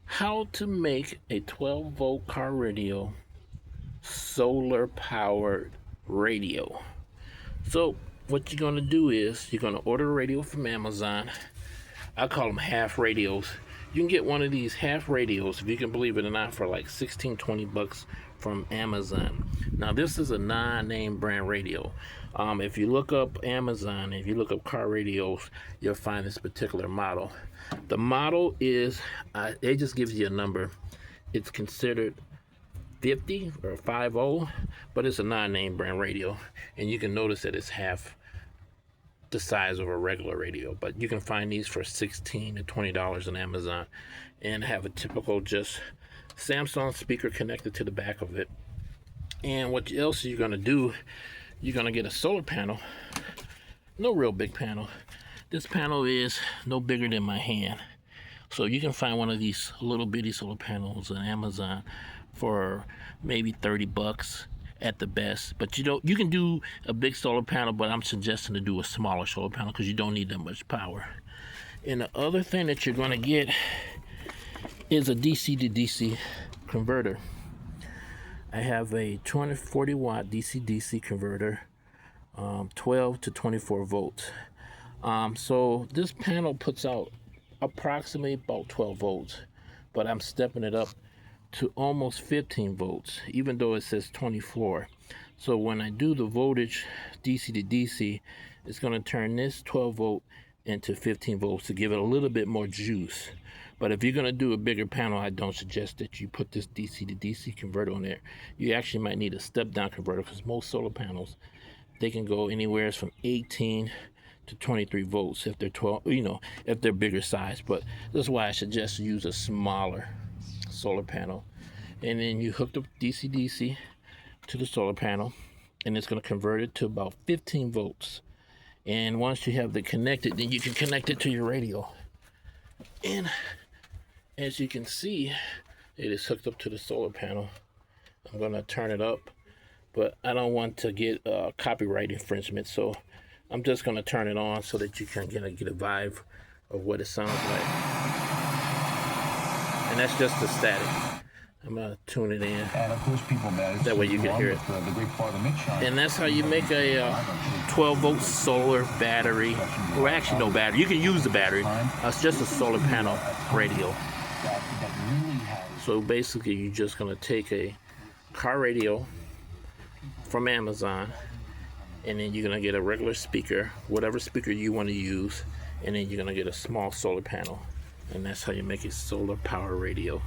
How to make a 12-volt car radio solar powered radio. So what you're going to do is you're going to order a radio from Amazon. I call them half radios. You can get one of these half radios, if you can believe it or not, for like 16-20 bucks from Amazon. Now this is a non-name brand radio. If you look up Amazon, if you look up car radios, you'll find this particular model. The model is, it just gives you a number. It's considered 50 or 50, but it's a non-name brand radio, and you can notice that it's half the size of a regular radio. But you can find these for $16 to $20 on Amazon, and have a typical just Samsung speaker connected to the back of it. And what else are you going to do? You're going to get a solar panel. No real big panel. This panel is no bigger than my hand. So you can find one of these little bitty solar panels on Amazon for maybe 30 bucks at the best. But you can do a big solar panel, but I'm suggesting to do a smaller solar panel because you don't need that much power. And the other thing that you're going to get is a DC to DC converter. I have a 240 watt DC DC converter, 12 to 24 volts. So this panel puts out approximately about 12 volts, but I'm stepping it up to almost 15 volts, even though it says 24. So when I do the voltage DC to DC, it's going to turn this 12 volt into 15 volts to give it a little bit more juice. But if you're going to do a bigger panel, I don't suggest that you put this DC to DC converter on there. You actually might need a step down converter, because most solar panels, they can go anywhere from 18 to 23 volts if they're 12, if they're bigger size. But that's why I suggest you use a smaller solar panel. And then you hook the DC-DC to the solar panel, and it's going to convert it to about 15 volts. And once you have it connected, then you can connect it to your radio. And as you can see, it is hooked up to the solar panel. I'm going to turn it up, but I don't want to get copyright infringement, so I'm just going to turn it on so that you can get a vibe of what it sounds like. And that's just the static. I'm going to tune it in. And of course, people manage that way you can hear it. The great part of Midshine. And that's how you make a 12-volt solar battery. Well, actually, no battery. You can use the battery. It's just a solar panel radio. So basically, you're just going to take a car radio from Amazon, and then you're going to get a regular speaker, whatever speaker you want to use, and then you're going to get a small solar panel. And that's how you make a solar power radio.